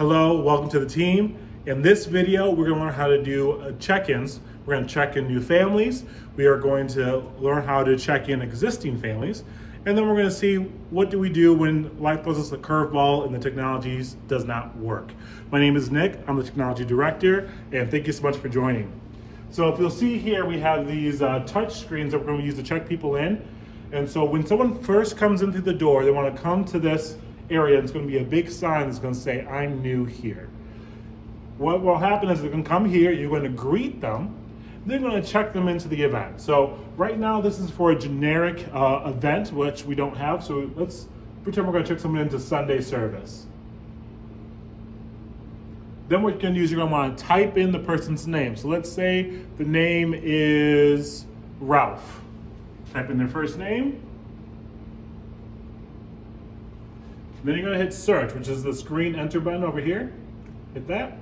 Hello, welcome to the team. In this video, we're going to learn how to do check-ins. We're going to check in new families. We are going to learn how to check in existing families. And then we're going to see what do we do when life throws us a curveball and the technology does not work. My name is Nick. I'm the technology director, and thank you so much for joining. So if you'll see here, we have these touch screens that we're going to use to check people in. And so when someone first comes in through the door, they want to come to this area. It's going to be a big sign that's going to say, "I'm new here." What will happen is they're going to come here, you're going to greet them, then you're going to check them into the event. So right now this is for a generic event, which we don't have. So let's pretend we're going to check someone into Sunday service. Then what you're going to do is you're going to want to type in the person's name. So let's say the name is Ralph. Type in their first name. Then you're going to hit search, which is this green enter button over here. Hit that.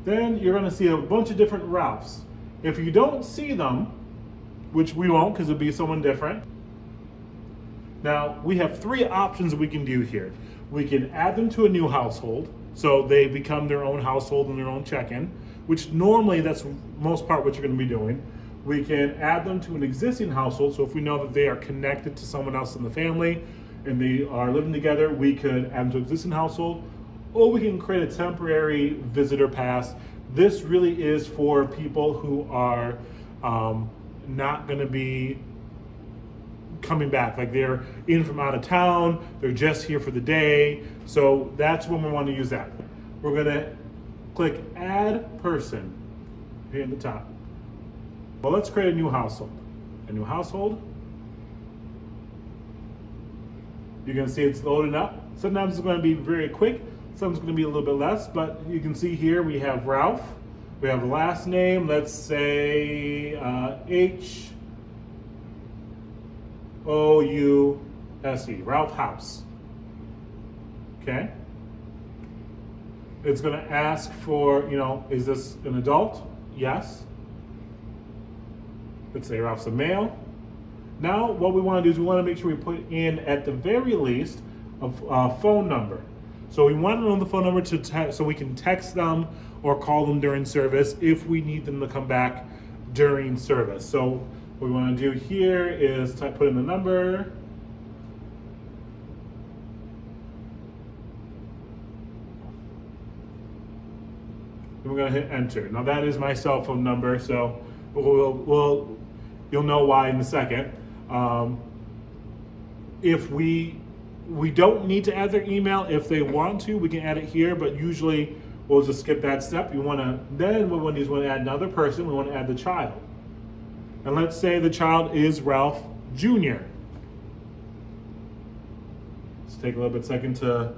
Then you're going to see a bunch of different Ralphs. If you don't see them, which we won't because it'll be someone different. Now, we have three options we can do here. We can add them to a new household, so they become their own household and their own check-in, which normally that's most part what you're going to be doing. We can add them to an existing household, so if we know that they are connected to someone else in the family, and they are living together, we could add them to an existing household, or we can create a temporary visitor pass. This really is for people who are not gonna be coming back. Like they're in from out of town, they're just here for the day. So that's when we wanna use that. We're gonna click add person here at the top. Well, let's create a new household. A new household. You're gonna see it's loading up. Sometimes it's gonna be very quick, sometimes it's gonna be a little bit less, but you can see here we have Ralph. We have the last name, let's say H-O-U-S-E, Ralph House. Okay. It's gonna ask for, is this an adult? Yes. Let's say Ralph's a male. Now, what we want to do is we want to make sure we put in, at the very least, a phone number. So we want to know the phone number so we can text them or call them during service if we need them to come back during service. So what we want to do here is put in the number. And we're going to hit enter. Now that is my cell phone number, so you'll know why in a second. If we don't need to add their email. If they want to, we can add it here, but usually we'll just skip that step. Then what we want to do is we want to add another person. We want to add the child. And let's say the child is Ralph Jr. Let's take a little bit second to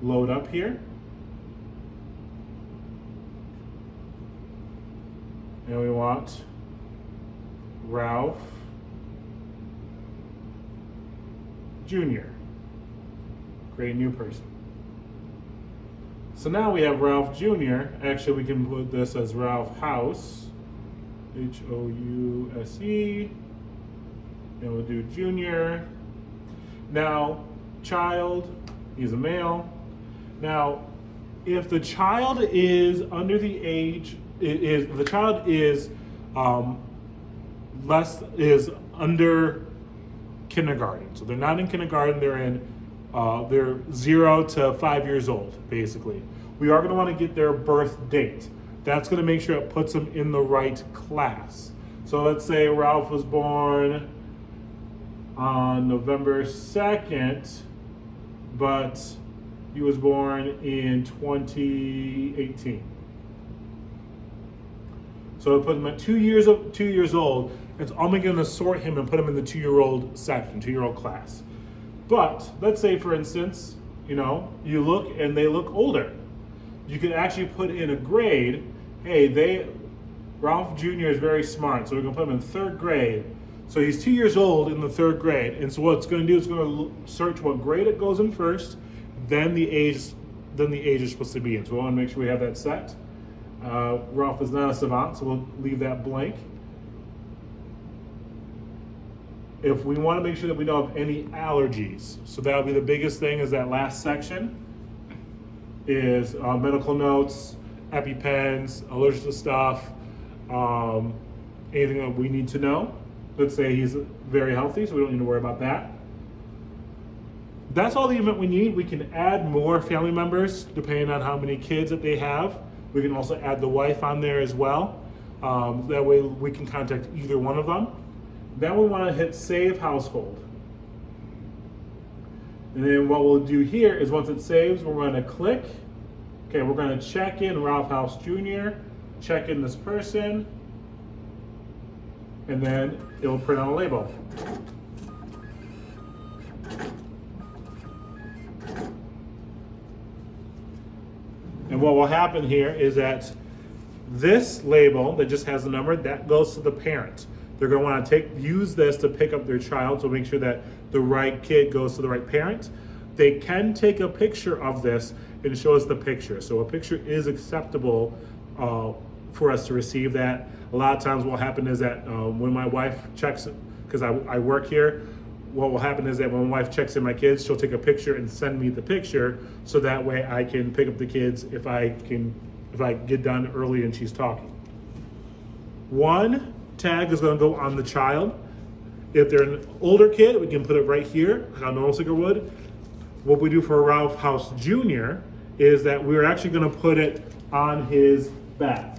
load up here. And we want Ralph Jr. Create a new person. So now we have Ralph Jr. Actually, we can put this as Ralph House, H-O-U-S-E, and we'll do Jr. Now, child, he's a male. Now, if the child is under the age, if the child is under kindergarten. So they're not in kindergarten, they're 0 to 5 years old, basically. We are gonna wanna get their birth date. That's gonna make sure it puts them in the right class. So let's say Ralph was born on November 2nd, but he was born in 2018. So I put him at 2 years old. It's only going to sort him and put him in the 2-year-old section, 2-year-old class. But let's say, for instance, you look and they look older. You can actually put in a grade. Hey, Ralph Jr. is very smart, so we're going to put him in 3rd grade. So he's 2 years old in the 3rd grade. And so what it's going to do is going to search what grade it goes in first, then the age is supposed to be in. So we want to make sure we have that set. Ralph is not a savant, so we'll leave that blank. If we want to make sure that we don't have any allergies, so that'll be the biggest thing, is that last section. is medical notes, EpiPens, allergic to stuff, anything that we need to know. Let's say he's very healthy, so we don't need to worry about that. That's all the event we need. We can add more family members depending on how many kids that they have. We can also add the wife on there as well. That way we can contact either one of them. Then we want to hit Save Household. And then what we'll do here is once it saves, we're going to click. Okay, we're going to check in Ralph House Jr., check in this person, and then it will print out a label. And what will happen here is that this label that just has the number, that goes to the parent. They're going to want to use this to pick up their child, so make sure that the right kid goes to the right parent. They can take a picture of this and show us the picture. So a picture is acceptable for us to receive that. A lot of times what will happen is that when my wife checks, because I work here, what will happen is that when my wife checks in my kids, she'll take a picture and send me the picture, so that way I can pick up the kids if I get done early and she's talking. One tag is going to go on the child. If they're an older kid, we can put it right here, like a normal sticker would. What we do for Ralph House Jr. is that we're actually going to put it on his back.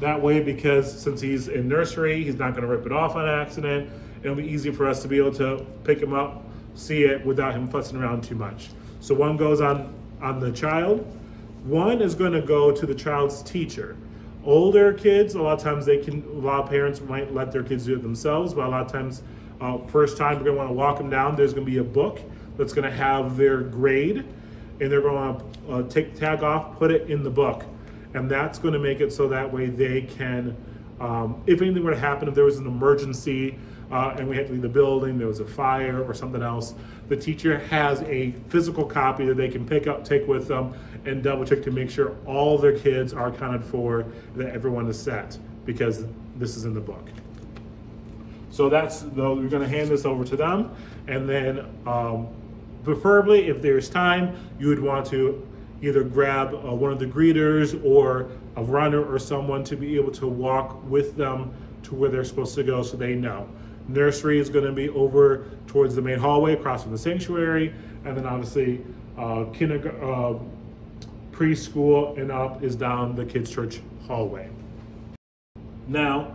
That way, because since he's in nursery, he's not going to rip it off on accident. It'll be easy for us to be able to pick him up, see it without him fussing around too much. So one goes on the child. One is going to go to the child's teacher. Older kids, a lot of times a lot of parents might let their kids do it themselves, but a lot of times, first time we're going to want to walk them down. There's going to be a book that's going to have their grade, and they're going to take the tag off, put it in the book. And that's going to make it so that way they can, if anything were to happen, if there was an emergency and we had to leave the building, there was a fire or something else, the teacher has a physical copy that they can pick up, take with them, and double check to make sure all their kids are accounted for, that everyone is set, because this is in the book. So we're going to hand this over to them, and then preferably, if there's time, you would want to either grab one of the greeters or a runner or someone to be able to walk with them to where they're supposed to go, so they know. Nursery is going to be over towards the main hallway across from the sanctuary, and then obviously preschool and up is down the kids' church hallway. Now,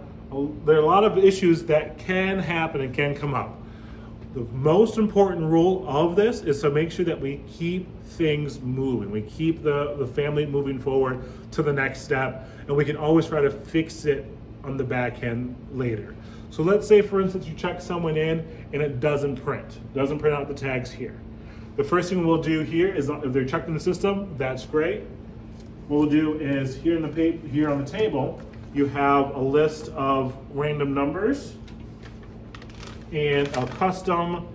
there are a lot of issues that can happen and can come up. The most important rule of this is to make sure that we keep things moving. We keep the family moving forward to the next step, and we can always try to fix it on the back end later. So let's say, for instance, you check someone in and it doesn't print out the tags here. The first thing we'll do here is, if they're checked in the system, that's great. What we'll do is here on the table, you have a list of random numbers and a custom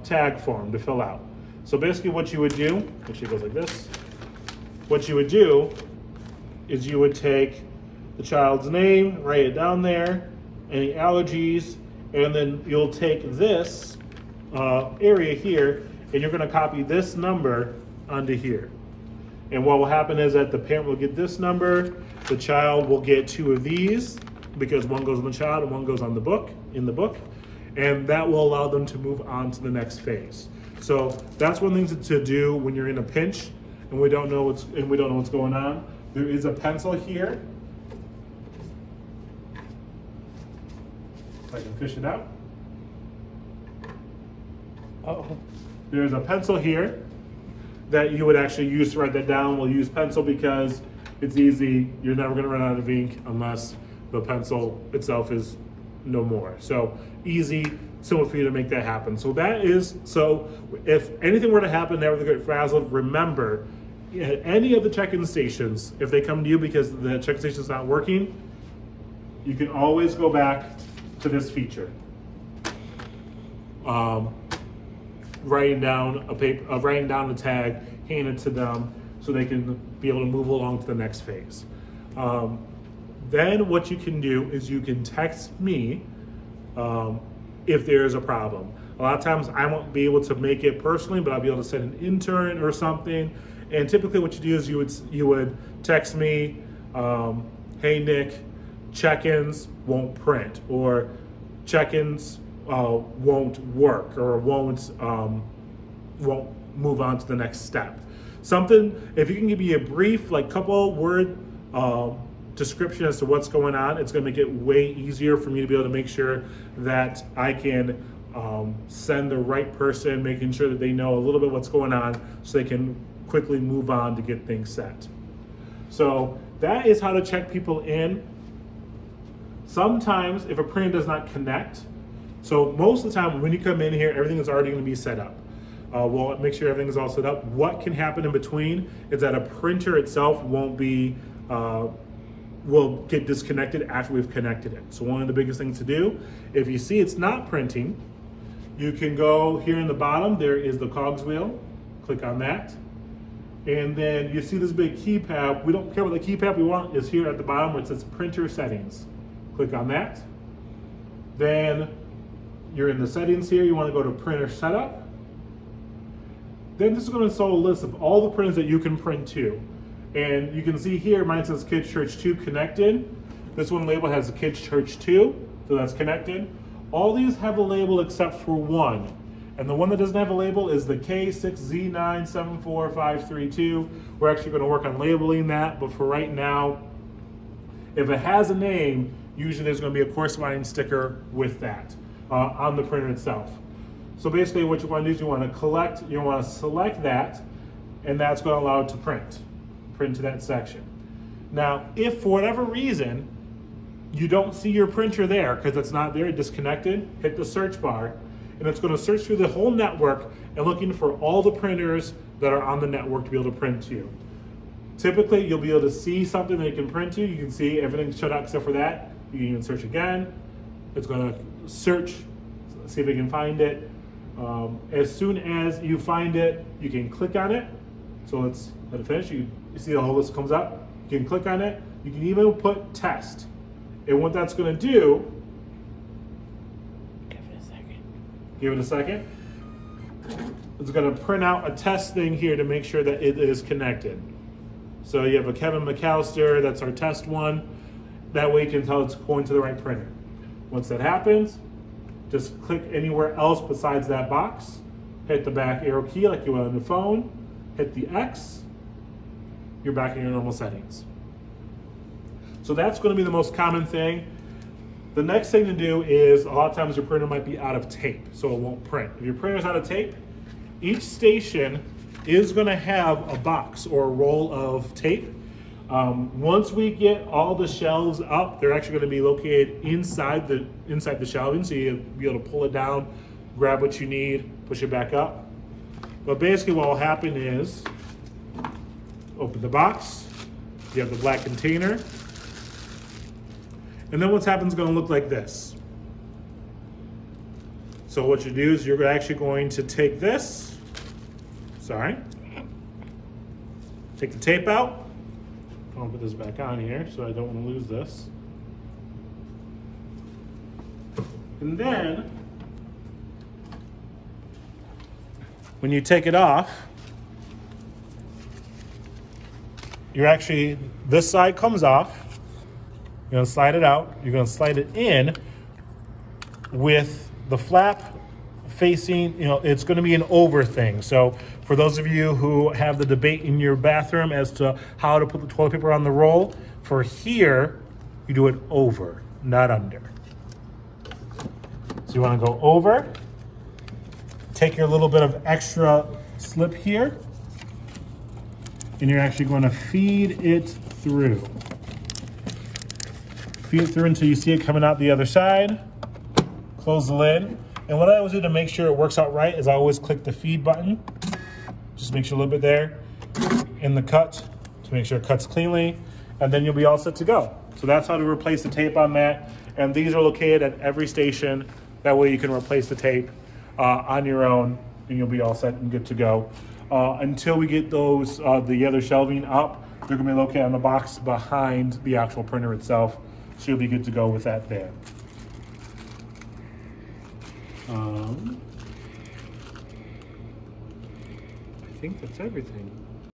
tag form to fill out. So basically what you would do, actually it goes like this. What you would do is you would take the child's name, write it down there, any allergies, and then you'll take this area here and you're going to copy this number onto here. And what will happen is that the parent will get this number, the child will get two of these, because one goes on the child and one goes on the book, in the book, and that will allow them to move on to the next phase. So that's one thing to do when you're in a pinch and we don't know what's going on. There is a pencil here. If I can fish it out. Uh-oh. There's a pencil here that you would actually use to write that down. We'll use pencil because it's easy. You're never going to run out of ink unless the pencil itself is no more. So easy, simple for you to make that happen. So if anything were to happen there with the Great Frazzled, remember, at any of the check-in stations, if they come to you because the check-in station is not working, you can always go back to this feature. Writing down a tag, hand it to them so they can be able to move along to the next phase. Then what you can do is you can text me if there's a problem. A lot of times I won't be able to make it personally, but I'll be able to send an intern or something, And typically what you do is you would text me, hey Nick, check-ins won't print, or check-ins won't work, or won't move on to the next step. Something, if you can give me a brief, like couple word description as to what's going on, it's gonna make it way easier for me to be able to make sure that I can send the right person, making sure that they know a little bit what's going on so they can quickly move on to get things set. So that is how to check people in. Sometimes if a printer does not connect, so most of the time when you come in here, everything is already gonna be set up. We'll make sure everything is all set up. What can happen in between is that a printer itself won't be, will get disconnected after we've connected it. So one of the biggest things to do, if you see it's not printing, you can go here in the bottom, there is the cogs wheel, click on that. And then you see this big keypad. We don't care what the keypad we want is here at the bottom where it says printer settings. Click on that. Then you're in the settings here, you wanna go to printer setup. Then this is gonna show a list of all the printers that you can print to. And you can see here, mine says Kids Church 2 connected. This one label has a Kids Church 2, so that's connected. All these have a label except for one. And the one that doesn't have a label is the K6Z974532. We're actually gonna work on labeling that, but for right now, if it has a name, usually there's gonna be a corresponding sticker with that on the printer itself. So basically what you wanna do is you wanna select that, and that's gonna allow it to print to that section. Now, if for whatever reason, you don't see your printer there because it's not there, disconnected, hit the search bar, and it's gonna search through the whole network and looking for all the printers that are on the network to be able to print to. Typically, you'll be able to see something that you can print to. You can see everything's shut out except for that. You can even search again. It's gonna search, see if it can find it. As soon as you find it, you can click on it. So let's let it finish. You see the whole list comes up. You can click on it. You can even put test. And what that's gonna do, give it a second. It's gonna print out a test thing here to make sure that it is connected. So you have a Kevin McAllister, that's our test one. That way you can tell it's going to the right printer. Once that happens, just click anywhere else besides that box. Hit the back arrow key like you would on the phone. Hit the X. You're back in your normal settings. So that's gonna be the most common thing. The next thing to do is a lot of times your printer might be out of tape, so it won't print. If your printer's out of tape, each station is gonna have a box or a roll of tape. Once we get all the shelves up, they're actually gonna be located inside the shelving, so you'll be able to pull it down, grab what you need, push it back up. But basically what will happen is, open the box, you have the black container, and then what's happened is gonna look like this. So what you do is you're actually going to take this, take the tape out. I'll put this back on here so I don't want to lose this. And then, when you take it off, this side comes off. You're gonna slide it out. You're gonna slide it in with the flap facing, it's gonna be an over thing. So for those of you who have the debate in your bathroom as to how to put the toilet paper on the roll, for here, you do it over, not under. So you wanna go over, take your little bit of extra slip here, and you're actually gonna feed it through. Feed it through until you see it coming out the other side. Close the lid. And what I always do to make sure it works out right is I always click the feed button. Just make sure a little bit there in the cut to make sure it cuts cleanly, and then you'll be all set to go. So that's how to replace the tape on that. And these are located at every station. That way you can replace the tape on your own and you'll be all set and good to go. Until we get those, the other shelving up, they're gonna be located on the box behind the actual printer itself. So you'll be good to go with that there. I think that's everything.